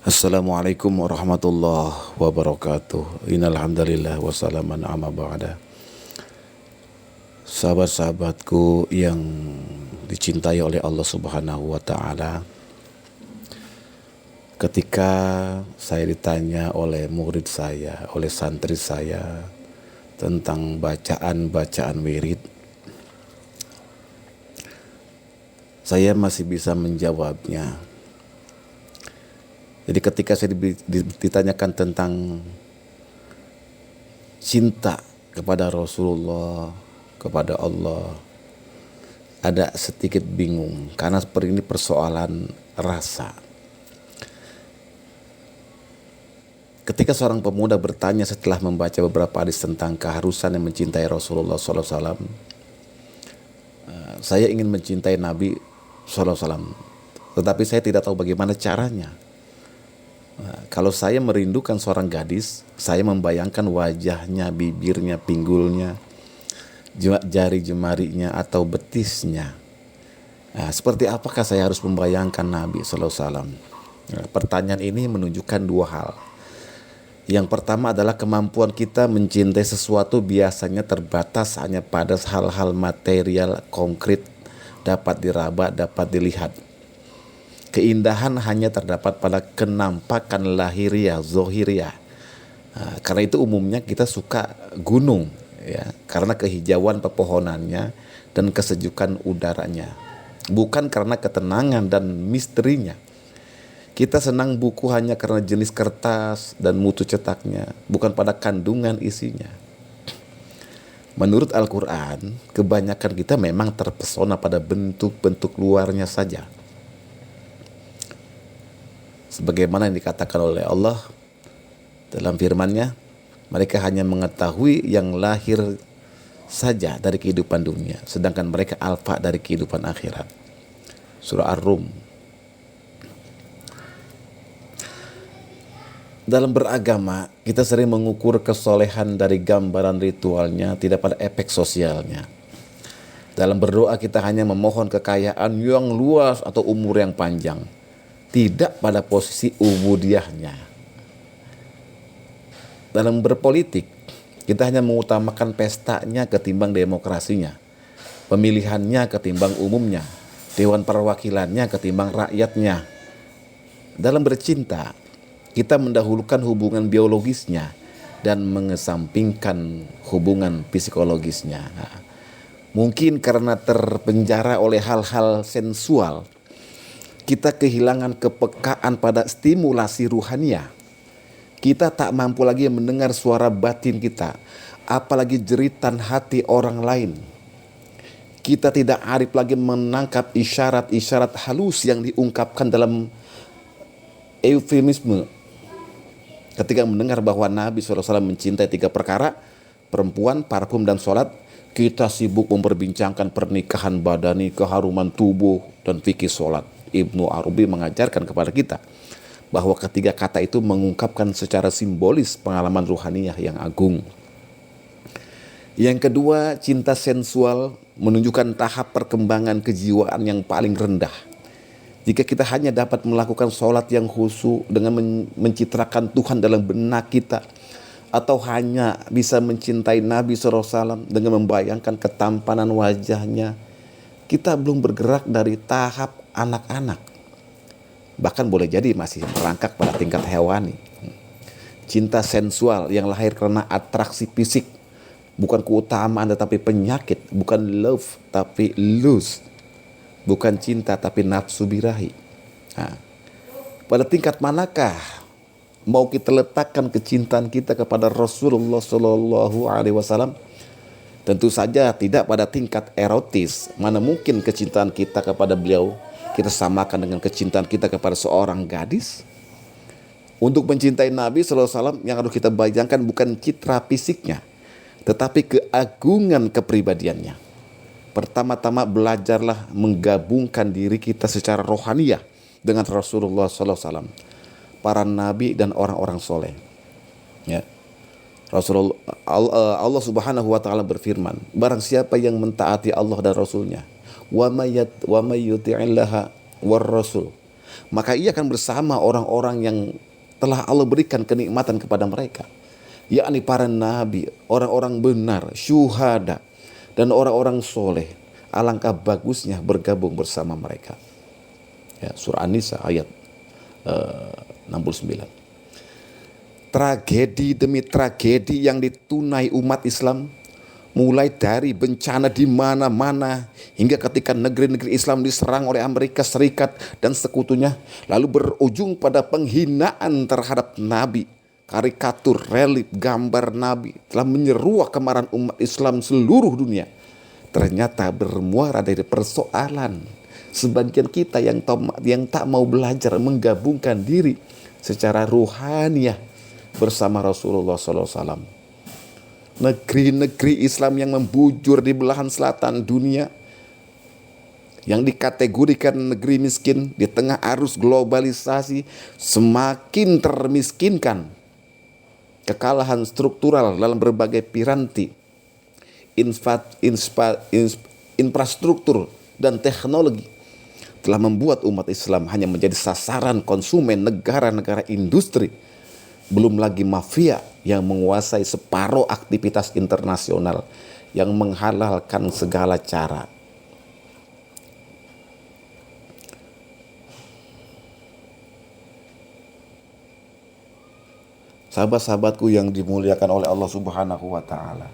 Assalamualaikum warahmatullahi wabarakatuh. Innal hamdalillah wa salaman amma ba'da. Sahabat-sahabatku yang dicintai oleh Allah Subhanahu wa taala. Ketika saya ditanya oleh murid saya, oleh santri saya tentang bacaan-bacaan wirid, saya masih bisa menjawabnya. Jadi ketika saya ditanyakan tentang cinta kepada Rasulullah, kepada Allah, ada sedikit bingung karena seperti ini persoalan rasa. Ketika seorang pemuda bertanya setelah membaca beberapa hadis tentang keharusan yang mencintai Rasulullah SAW, saya ingin mencintai Nabi SAW, tetapi saya tidak tahu bagaimana caranya. Kalau saya merindukan seorang gadis, saya membayangkan wajahnya, bibirnya, pinggulnya, jari jemarinya atau betisnya. Seperti apakah saya harus membayangkan Nabi SAW? Pertanyaan ini menunjukkan dua hal. Yang pertama adalah kemampuan kita mencintai sesuatu biasanya terbatas hanya pada hal-hal material konkret, dapat diraba, dapat dilihat. Keindahan hanya terdapat pada kenampakan lahiriah, zohiriah. Karena itu umumnya kita suka gunung, ya, karena kehijauan pepohonannya dan kesejukan udaranya, bukan karena ketenangan dan misterinya. Kita senang buku hanya karena jenis kertas dan mutu cetaknya, bukan pada kandungan isinya. Menurut Al-Quran, kebanyakan kita memang terpesona pada bentuk-bentuk luarnya saja. Sebagaimana yang dikatakan oleh Allah dalam firman-Nya, mereka hanya mengetahui yang lahir saja dari kehidupan dunia, sedangkan mereka alfa dari kehidupan akhirat. Surah Ar-Rum. Dalam beragama, kita sering mengukur kesolehan dari gambaran ritualnya, tidak pada efek sosialnya. Dalam berdoa kita hanya memohon kekayaan yang luas atau umur yang panjang, tidak pada posisi ubudiyahnya. Dalam berpolitik, kita hanya mengutamakan pestanya ketimbang demokrasinya, pemilihannya ketimbang umumnya, dewan perwakilannya ketimbang rakyatnya. Dalam bercinta, kita mendahulukan hubungan biologisnya dan mengesampingkan hubungan psikologisnya. Mungkin karena terpenjara oleh hal-hal sensual, kita kehilangan kepekaan pada stimulasi ruhania. Kita tak mampu lagi mendengar suara batin kita, apalagi jeritan hati orang lain. Kita tidak arif lagi menangkap isyarat-isyarat halus yang diungkapkan dalam eufemisme. Ketika mendengar bahwa Nabi SAW mencintai 3 perkara, perempuan, parfum, dan sholat, kita sibuk memperbincangkan pernikahan badani, keharuman tubuh, dan fikih sholat. Ibnu Arabi mengajarkan kepada kita bahwa ketiga kata itu mengungkapkan secara simbolis pengalaman ruhaniyah yang agung. Yang kedua, cinta sensual menunjukkan tahap perkembangan kejiwaan yang paling rendah. Jika kita hanya dapat melakukan sholat yang khusyuk dengan mencitrakan Tuhan dalam benak kita, atau hanya bisa mencintai Nabi SAW dengan membayangkan ketampanan wajahnya, kita belum bergerak dari tahap anak-anak. Bahkan boleh jadi masih merangkak pada tingkat hewani. Cinta sensual yang lahir karena atraksi fisik, bukan keutamaan tetapi penyakit, bukan love tapi lust, bukan cinta tapi nafsu birahi. Pada tingkat manakah mau kita letakkan kecintaan kita kepada Rasulullah SAW? Tentu saja tidak pada tingkat erotis. Mana mungkin kecintaan kita kepada beliau kita samakan dengan kecintaan kita kepada seorang gadis? Untuk mencintai Nabi SAW yang harus kita bayangkan bukan citra fisiknya, tetapi keagungan kepribadiannya. Pertama-tama belajarlah menggabungkan diri kita secara rohaniyah dengan Rasulullah SAW, para nabi dan orang-orang soleh. Ya. Rasulullah, Allah Subhanahu wa taala berfirman, barang siapa yang mentaati Allah dan Rasulnya, wa may yuti'illaha war rasul, maka ia akan bersama orang-orang yang telah Allah berikan kenikmatan kepada mereka, yakni para nabi, orang-orang benar, syuhada, dan orang-orang soleh. Alangkah bagusnya bergabung bersama mereka. Ya, surah An-Nisa ayat 69. Tragedi demi tragedi yang ditunai umat Islam, mulai dari bencana di mana-mana hingga ketika negeri-negeri Islam diserang oleh Amerika Serikat dan sekutunya, lalu berujung pada penghinaan terhadap Nabi. Karikatur, relief, gambar Nabi telah menyeruak kemarahan umat Islam seluruh dunia. Ternyata bermuara dari persoalan sebagian kita yang tak mau belajar menggabungkan diri secara ruhaniyah bersama Rasulullah SAW. Negeri-negeri Islam yang membujur di belahan selatan dunia, yang dikategorikan negeri miskin di tengah arus globalisasi, semakin termiskinkan. Kekalahan struktural dalam berbagai piranti, infrastruktur dan teknologi telah membuat umat Islam hanya menjadi sasaran konsumen negara-negara industri, belum lagi mafia yang menguasai separuh aktivitas internasional yang menghalalkan segala cara. Sahabat-sahabatku yang dimuliakan oleh Allah Subhanahu wa taala.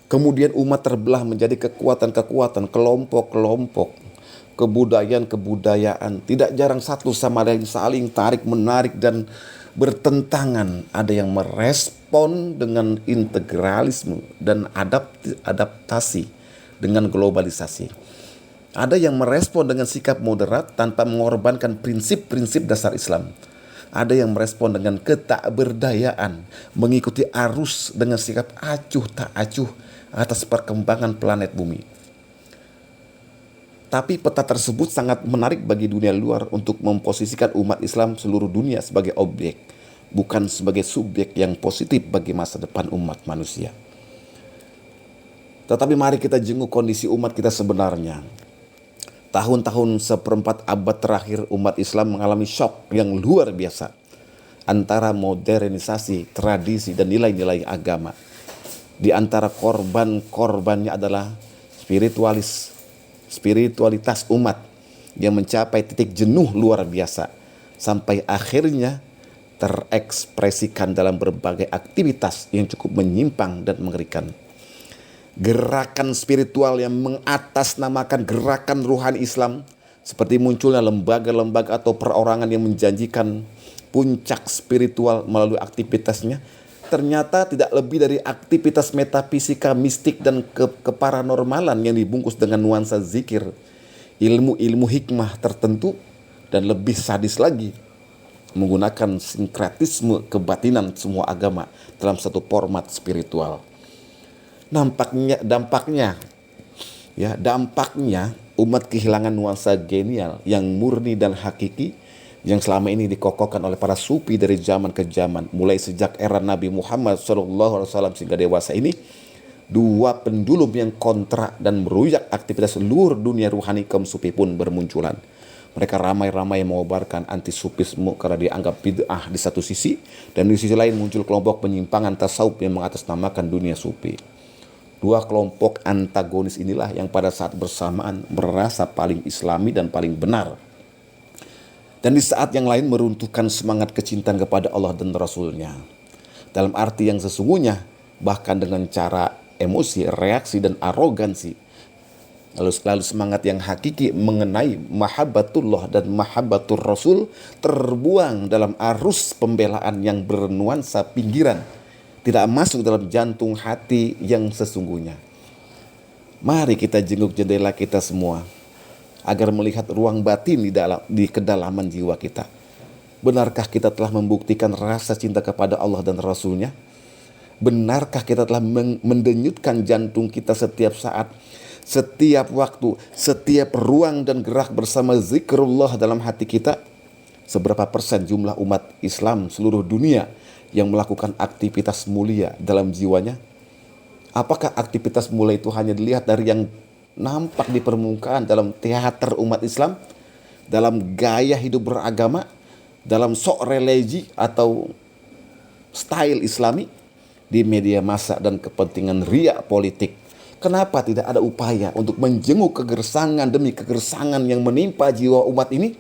Kemudian umat terbelah menjadi kekuatan-kekuatan, kelompok-kelompok, kebudayaan-kebudayaan, tidak jarang satu sama lain saling tarik-menarik dan bertentangan. Ada yang merespon dengan integralisme dan adaptasi dengan globalisasi. Ada yang merespon dengan sikap moderat tanpa mengorbankan prinsip-prinsip dasar Islam. Ada yang merespon dengan ketakberdayaan, mengikuti arus dengan sikap acuh tak acuh atas perkembangan planet bumi. Tapi peta tersebut sangat menarik bagi dunia luar untuk memposisikan umat Islam seluruh dunia sebagai objek, bukan sebagai subjek yang positif bagi masa depan umat manusia. Tetapi mari kita jenguk kondisi umat kita sebenarnya. Tahun-tahun seperempat abad terakhir umat Islam mengalami shock yang luar biasa antara modernisasi, tradisi, dan nilai-nilai agama. Di antara korbannya adalah spiritualitas umat yang mencapai titik jenuh luar biasa sampai akhirnya terekspresikan dalam berbagai aktivitas yang cukup menyimpang dan mengerikan. Gerakan spiritual yang mengatasnamakan gerakan ruhani Islam, seperti munculnya lembaga-lembaga atau perorangan yang menjanjikan puncak spiritual melalui aktivitasnya, ternyata tidak lebih dari aktivitas metafisika, mistik, dan keparanormalan yang dibungkus dengan nuansa zikir, ilmu-ilmu hikmah tertentu, dan lebih sadis lagi, menggunakan sinkretisme kebatinan semua agama dalam satu format spiritual. Dampaknya umat kehilangan nuansa genial yang murni dan hakiki yang selama ini dikokohkan oleh para sufi dari zaman ke zaman, mulai sejak era Nabi Muhammad SAW sehingga dewasa ini. Dua pendulum yang kontra dan meruyak aktivitas seluruh dunia ruhani kaum sufi pun bermunculan. Mereka ramai-ramai mengobarkan anti-sufisme karena dianggap bid'ah di satu sisi, dan di sisi lain muncul kelompok penyimpangan tasawuf yang mengatasnamakan dunia sufi. Dua kelompok antagonis inilah yang pada saat bersamaan merasa paling islami dan paling benar, dan di saat yang lain meruntuhkan semangat kecintaan kepada Allah dan Rasul-Nya. Dalam arti yang sesungguhnya, bahkan dengan cara emosi, reaksi, dan arogansi. Lalu semangat yang hakiki mengenai mahabbatullah dan mahabbatur Rasul terbuang dalam arus pembelaan yang bernuansa pinggiran, tidak masuk dalam jantung hati yang sesungguhnya. Mari kita jenguk jendela kita semua agar melihat ruang batin di kedalaman jiwa kita. Benarkah kita telah membuktikan rasa cinta kepada Allah dan Rasul-Nya? Benarkah kita telah mendenyutkan jantung kita setiap saat, setiap waktu, setiap ruang dan gerak bersama zikrullah dalam hati kita? Seberapa persen jumlah umat Islam seluruh dunia yang melakukan aktivitas mulia dalam jiwanya? Apakah aktivitas mulia itu hanya dilihat dari yang nampak di permukaan dalam teater umat Islam, dalam gaya hidup beragama, dalam sok religi atau style Islami, di media massa dan kepentingan riak politik. Kenapa tidak ada upaya untuk menjenguk kegersangan demi kegersangan yang menimpa jiwa umat ini?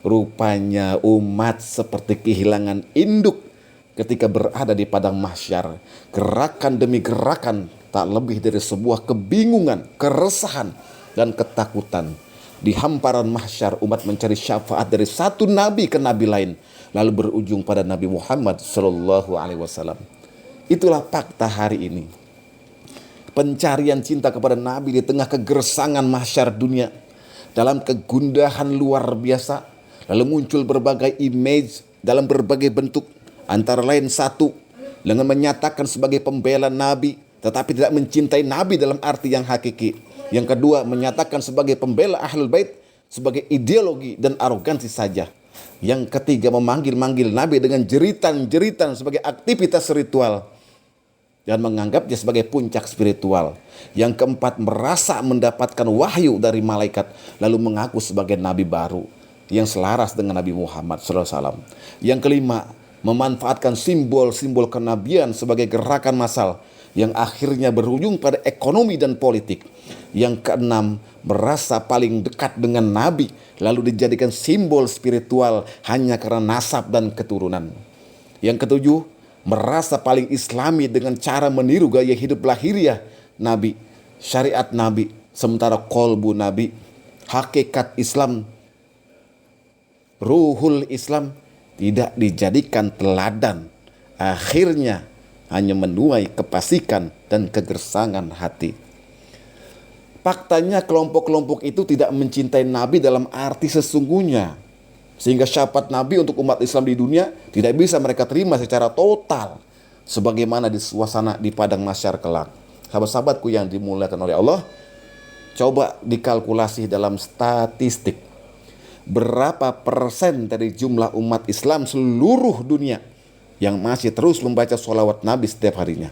Rupanya umat seperti kehilangan induk ketika berada di padang mahsyar. Gerakan demi gerakan tak lebih dari sebuah kebingungan, keresahan, dan ketakutan. Di hamparan mahsyar umat mencari syafaat dari satu nabi ke nabi lain, lalu berujung pada Nabi Muhammad SAW. Itulah fakta hari ini. Pencarian cinta kepada Nabi di tengah kegersangan mahsyar dunia, dalam kegundahan luar biasa, lalu muncul berbagai image dalam berbagai bentuk, antara lain satu, dengan menyatakan sebagai pembela Nabi tetapi tidak mencintai Nabi dalam arti yang hakiki. Yang kedua, menyatakan sebagai pembela Ahlul Bait sebagai ideologi dan arogansi saja. Yang ketiga, memanggil-manggil Nabi dengan jeritan-jeritan sebagai aktivitas ritual dan menganggapnya sebagai puncak spiritual. Yang keempat, merasa mendapatkan wahyu dari malaikat lalu mengaku sebagai nabi baru yang selaras dengan Nabi Muhammad SAW. Yang kelima, memanfaatkan simbol-simbol kenabian sebagai gerakan massal yang akhirnya berujung pada ekonomi dan politik. Yang keenam, merasa paling dekat dengan Nabi lalu dijadikan simbol spiritual hanya karena nasab dan keturunan. Yang ketujuh, merasa paling islami dengan cara meniru gaya hidup lahiriah Nabi, syariat Nabi, sementara kolbu Nabi, hakikat Islam, ruhul Islam tidak dijadikan teladan. Akhirnya hanya menuai kepasikan dan kegersangan hati. Faktanya kelompok-kelompok itu tidak mencintai Nabi dalam arti sesungguhnya, sehingga syafaat Nabi untuk umat Islam di dunia tidak bisa mereka terima secara total sebagaimana di suasana di padang mahsyar kelak. Sahabat-sahabatku yang dimuliakan oleh Allah, coba dikalkulasi dalam statistik. Berapa persen dari jumlah umat Islam seluruh dunia yang masih terus membaca sholawat Nabi setiap harinya?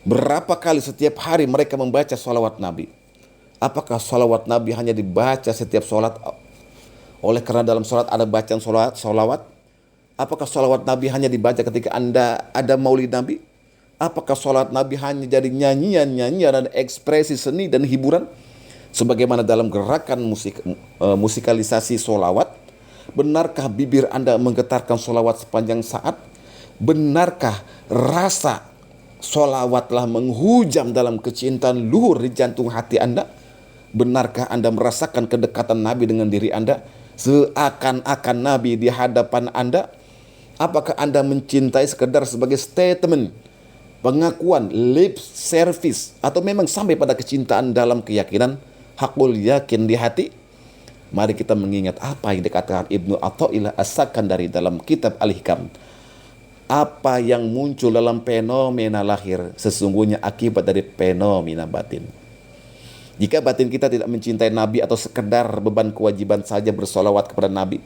Berapa kali setiap hari mereka membaca sholawat Nabi? Apakah sholawat Nabi hanya dibaca setiap sholat oleh karena dalam sholat ada bacaan sholawat? Apakah sholawat Nabi hanya dibaca ketika Anda ada maulid Nabi? Apakah sholawat Nabi hanya jadi nyanyian dan ekspresi seni dan hiburan? Sebagaimana dalam gerakan musikalisasi sholawat, benarkah bibir Anda menggetarkan sholawat sepanjang saat? Benarkah rasa sholawatlah menghujam dalam kecintaan luhur di jantung hati Anda? Benarkah Anda merasakan kedekatan Nabi dengan diri Anda seakan-akan Nabi di hadapan Anda? Apakah Anda mencintai sekedar sebagai statement, pengakuan, lip service, atau memang sampai pada kecintaan dalam keyakinan, hakul yakin di hati? Mari kita mengingat apa yang dikatakan Ibnu Athaillah As-Sakandari dalam kitab Al-Hikam. Apa yang muncul dalam fenomena lahir sesungguhnya akibat dari fenomena batin. Jika batin kita tidak mencintai Nabi atau sekedar beban kewajiban saja bersolawat kepada Nabi,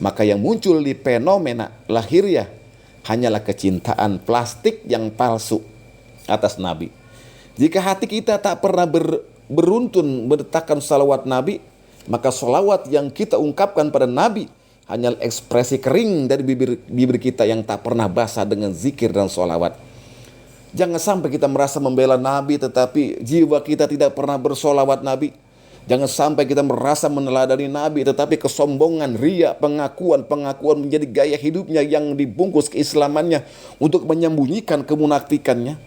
maka yang muncul di fenomena lahiriah hanyalah kecintaan plastik yang palsu atas Nabi. Jika hati kita tak pernah beruntun mendetakkan salawat Nabi, maka salawat yang kita ungkapkan pada Nabi hanyalah ekspresi kering dari bibir kita yang tak pernah basah dengan zikir dan salawat. Jangan sampai kita merasa membela Nabi tetapi jiwa kita tidak pernah bersolawat Nabi. Jangan sampai kita merasa meneladani Nabi tetapi kesombongan, riya, pengakuan menjadi gaya hidupnya yang dibungkus keislamannya untuk menyembunyikan kemunafikannya.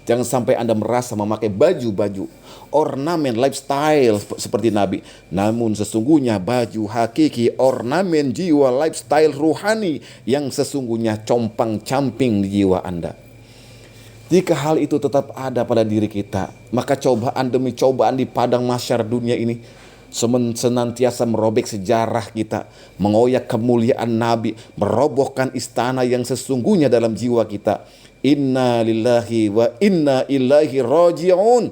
Jangan sampai Anda merasa memakai baju-baju ornamen lifestyle seperti Nabi, namun sesungguhnya baju hakiki ornamen jiwa lifestyle ruhani yang sesungguhnya compang-camping di jiwa Anda. Jika hal itu tetap ada pada diri kita, maka cobaan demi cobaan di padang mahsyar dunia ini senantiasa merobek sejarah kita, mengoyak kemuliaan Nabi, merobohkan istana yang sesungguhnya dalam jiwa kita. Inna lillahi wa inna ilaihi raji'un.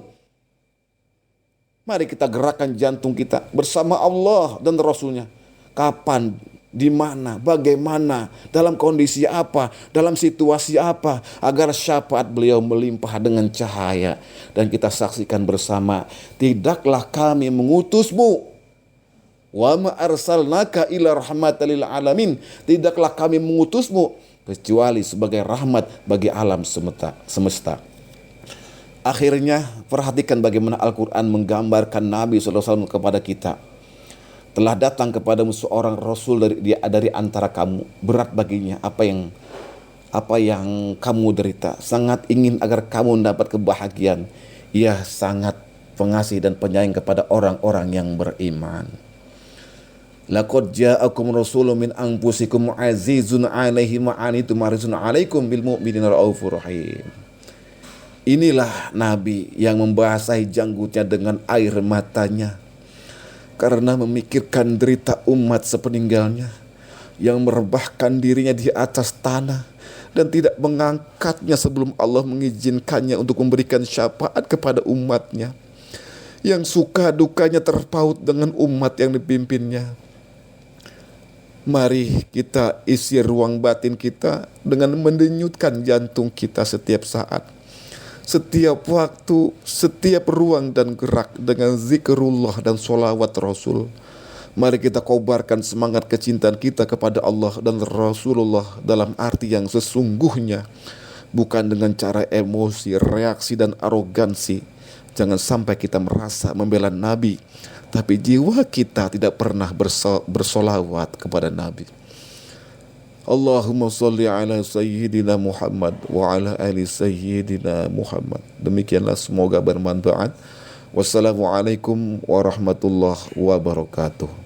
Mari kita gerakkan jantung kita bersama Allah dan Rasulnya. Kapan di mana, bagaimana, dalam kondisi apa, dalam situasi apa, agar syafaat beliau melimpah dengan cahaya. Dan kita saksikan bersama, tidaklah kami mengutusmu, wa ma arsalnaka ila rahmatan lil alamin, tidaklah kami mengutusmu kecuali sebagai rahmat bagi alam semesta. Akhirnya perhatikan bagaimana Al-Quran menggambarkan Nabi SAW kepada kita. Telah datang kepadamu seorang Rasul dari antara kamu, berat baginya apa yang kamu derita, sangat ingin agar kamu mendapat kebahagiaan. Ia sangat pengasih dan penyayang kepada orang-orang yang beriman. Laqad ja'akum rasulun min anfusikum azizun 'alaihi ma 'anittum harisun 'alaikum bil mu'minina raufur rahim. Inilah Nabi yang membasahi janggutnya dengan air matanya karena memikirkan derita umat sepeninggalnya, yang merebahkan dirinya di atas tanah dan tidak mengangkatnya sebelum Allah mengizinkannya untuk memberikan syafaat kepada umatnya, yang suka dukanya terpaut dengan umat yang dipimpinnya. Mari kita isi ruang batin kita dengan mendenyutkan jantung kita setiap saat, setiap waktu, setiap ruang dan gerak dengan zikrullah dan sholawat Rasul. Mari kita kobarkan semangat kecintaan kita kepada Allah dan Rasulullah dalam arti yang sesungguhnya, bukan dengan cara emosi, reaksi dan arogansi. Jangan sampai kita merasa membela Nabi, tapi jiwa kita tidak pernah bersolawat kepada Nabi. Allahumma salli ala sayyidina Muhammad wa ala ali sayyidina Muhammad. Demikianlah, semoga bermanfaat. Wassalamualaikum warahmatullahi wabarakatuh.